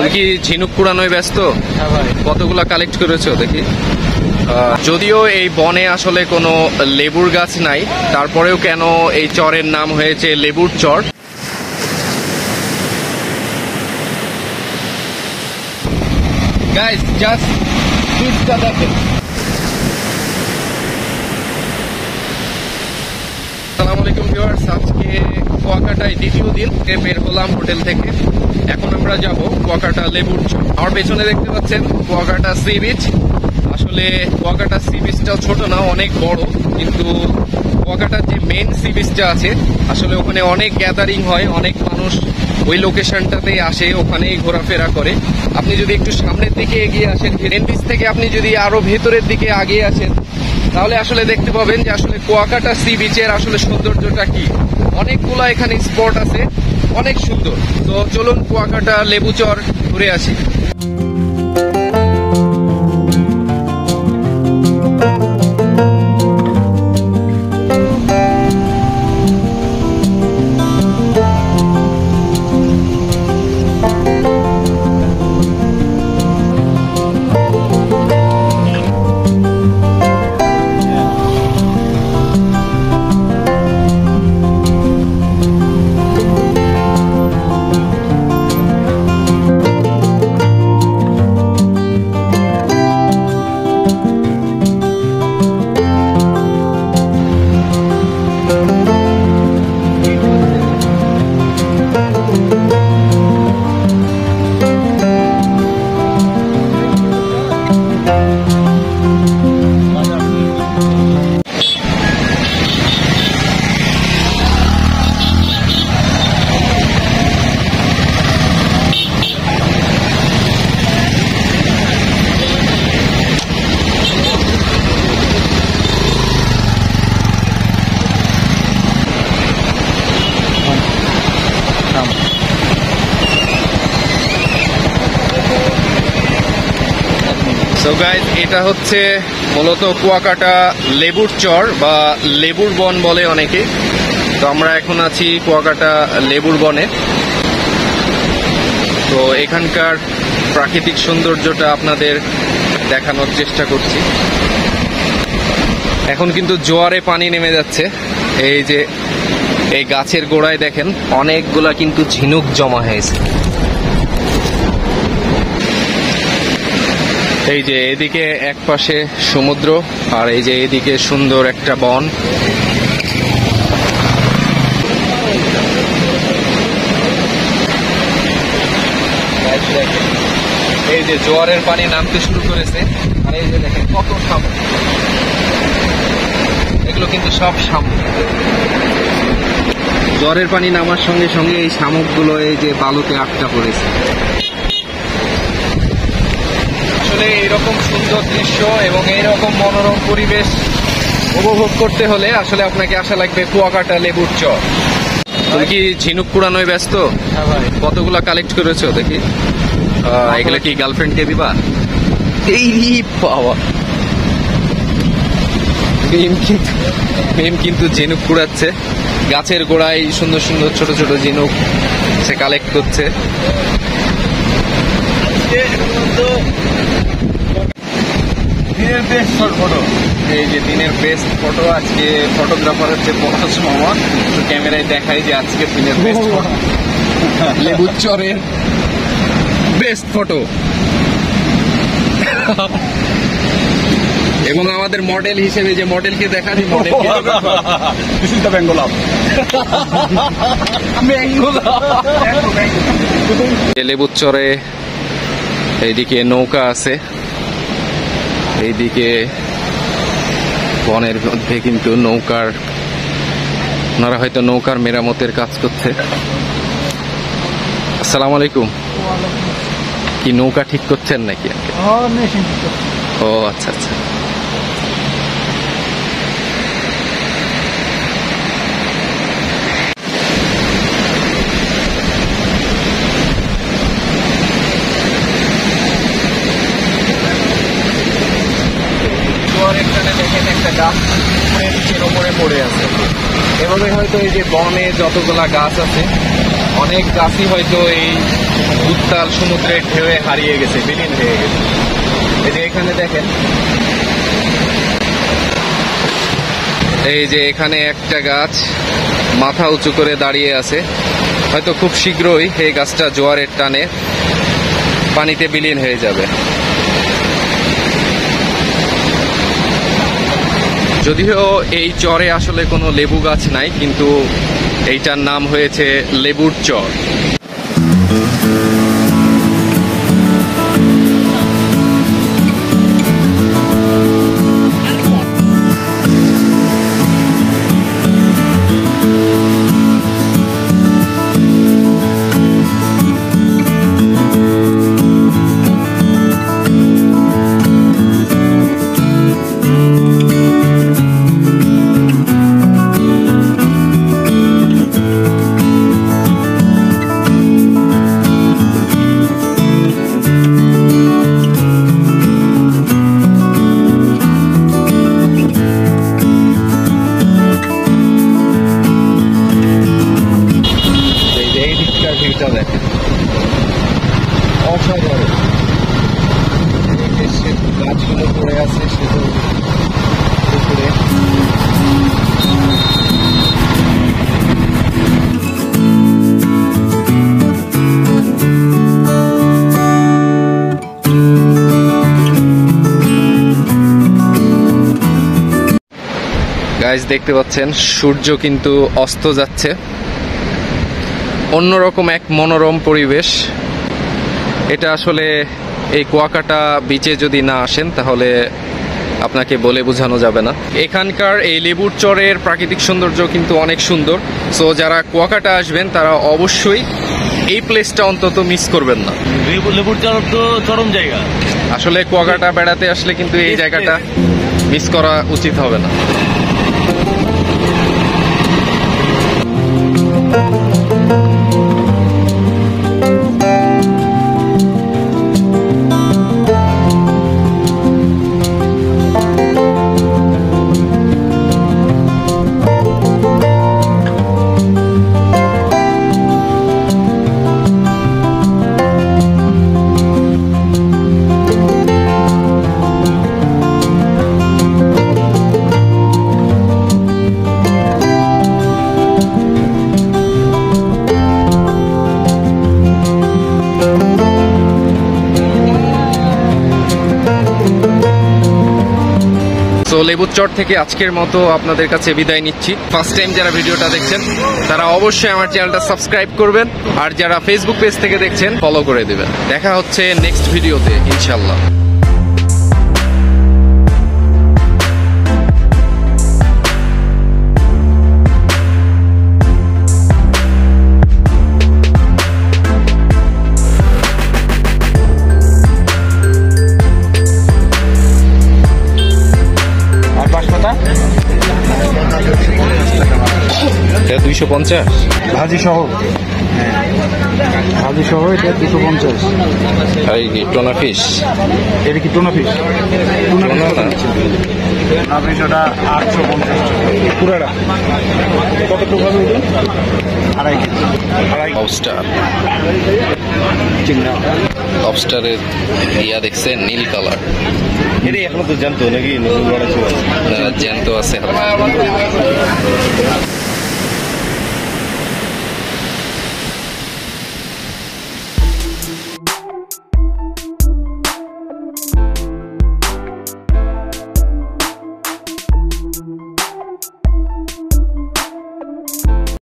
তুমি কি ঝিনুক কুড়ানোয় ব্যস্ত? হ্যাঁ ভাই। কতগুলা কালেক্ট করেছো দেখি? যদিও এই বনে আসলে কোনো লেবুর গাছ নাই, তারপরেও কেন এই চরের নাম হয়েছে লেবুর চর। গাইস, জাস্ট পিচটা দেখেন। আসসালামু আলাইকুম ভিউয়ার্স, আজকে কুয়াকাটায় দ্বিতীয় দিন বের হলাম হোটেল থেকে। এখন আমরা যাব কুয়াকাটা লেবুর চর। আমার পেছনে দেখতে পাচ্ছেন কুয়াকাটা সি বিচ। আসলে কুয়াকাটা সি বিচটাও ছোট না, অনেক বড়, কিন্তু কুয়াকাটার যে মেইন সি বিচটা আছে আসলে ওখানে অনেক গ্যাদারিং হয়, অনেক মানুষ ওই লোকেশনটাতেই আসে, ওখানেই ঘোরাফেরা করে। আপনি যদি একটু সামনের দিকে এগিয়ে আসেন, মেইন বিচ থেকে আপনি যদি আরো ভেতরের দিকে এগিয়ে আসেন, তাহলে আসলে দেখতে পাবেন যে আসলে কুয়াকাটা সি বিচের আসলে সৌন্দর্যটা কি। অনেকগুলো এখানে স্পট আছে, অনেক সুন্দর। তো চলুন কুয়াকাটা লেবু চর ঘুরে আসি। সো গাইজ, এটা হচ্ছে মূলত কুয়াকাটা লেবুর চর বা লেবুর বন বলে অনেকে। তো আমরা এখন আছি কুয়াকাটা লেবুর বনে। তো এখানকার প্রাকৃতিক সৌন্দর্যটা আপনাদের দেখানোর চেষ্টা করছি। এখন কিন্তু জোয়ারে পানি নেমে যাচ্ছে। এই যে এই গাছের গোড়ায় দেখেন অনেকগুলা কিন্তু ঝিনুক জমা হয়েছে। এই যে এদিকে এক পাশে সমুদ্র, আর এই যে এদিকে সুন্দর একটা বন। এই যে জোয়ারের পানি নামতে শুরু করেছে, আর এই যে দেখেন কত শামুক। এগুলো কিন্তু সব শামুক। জোয়ারের পানি নামার সঙ্গে সঙ্গে এই শামুকগুলো এই যে বালুতে আটকা পড়েছে। আসলে এইরকম সুন্দর দৃশ্য এবং এইরকম মনোরম পরিবেশ উপভোগ করতে হলে আসলে আপনাকে আসা লাগবে কুয়াকাটা লেবুর চর। তুমি কি ঝিনুক কুড়ানোয় ব্যস্ত? হ্যাঁ ভাই। কতগুলা কালেক্ট করেছো দেখি? এগুলা কি গার্লফ্রেন্ডকে দিবা? এই বাবা, মেম কিন্তু ঝিনুক কুড়াচ্ছে। গাছের গোড়ায় সুন্দর সুন্দর ছোট ছোট ঝিনুক সে কালেক্ট করছে। দিনের বেস্ট ফটো। এই যে দিনের বেস্ট ফটো। আজকে ফটোগ্রাফার হচ্ছে পঞ্চাশ মামা। তো ক্যামেরায় দেখাই যে আজকে দিনের বেস্ট ফটো, লেবুর চরের বেস্ট ফটো। এবং আমাদের মডেল হিসেবে যে মডেলকে দেখাচ্ছি, মডেলকে লেবুর চরে এইদিকে নৌকা আছে, এইদিকে বনের মধ্যে কিন্তু নৌকার, ওনারা হয়তো নৌকার মেরামতের কাজ করছে। আসসালামু আলাইকুম। কি নৌকা ঠিক করছেন নাকি? ও আচ্ছা আচ্ছা। দেখেন একটা গাছ নিচের ওপরে পড়ে আছে। এভাবে হয়তো এই যে বনে যতগুলা গাছ আছে অনেক গাছই হয়তো এই উত্তাল সমুদ্রের ঢেউয়ে হারিয়ে গেছে, বিলীন হয়ে গেছে। এই যে এখানে দেখেন, এই যে এখানে একটা গাছ মাথা উঁচু করে দাঁড়িয়ে আছে, হয়তো খুব শীঘ্রই এই গাছটা জোয়ারের টানে পানিতে বিলীন হয়ে যাবে। যদিও এই চরে আসলে কোনো লেবু গাছ নাই, কিন্তু এইটার নাম হয়েছে লেবুর চর। অসাধারণ, গাছগুলো পড়ে আছে সেগুলো উপরে। গাইস দেখতে পাচ্ছেন সূর্য কিন্তু অস্ত যাচ্ছে, অন্যরকম এক মনোরম পরিবেশ। এটা আসলে এই কুয়াকাটা বিচে যদি না আসেন তাহলে আপনাকে বলে বোঝানো যাবে না। এখানকার এই লেবুর চরের প্রাকৃতিক সৌন্দর্য কিন্তু অনেক সুন্দর। সো যারা কুয়াকাটা আসবেন তারা অবশ্যই এই প্লেসটা অন্তত মিস করবেন না। লেবুর চর তো চরম জায়গা। আসলে কুয়াকাটা বেড়াতে আসলে কিন্তু এই জায়গাটা মিস করা উচিত হবে না। লেবুর চর থেকে আজকের মতো আপনাদের কাছে বিদায় নিচ্ছি। ফার্স্ট টাইম যারা ভিডিওটা দেখছেন তারা অবশ্যই আমার চ্যানেলটা সাবস্ক্রাইব করবেন, আর যারা ফেসবুক পেজ থেকে দেখছেন ফলো করে দিবেন। দেখা হচ্ছে নেক্সট ভিডিওতে ইনশাল্লাহ। এটা 250 ভাজি সহ, ভাজি সহ এটা 250। আর এই কি টোনা ফিশ? এটা কি টোনা ফিশ? টোনা না, টোনা ফিশ ওটা 850 পুরাটা। কতটুকু হবে ওটা? 2.5 কেজি। লবস্টার, চিংড়া। লবস্টারের ইয়া দেখছেন নীল কালার। এটা এখনো তো জানতো নাকি? নতুন জ্যান্ত আছে।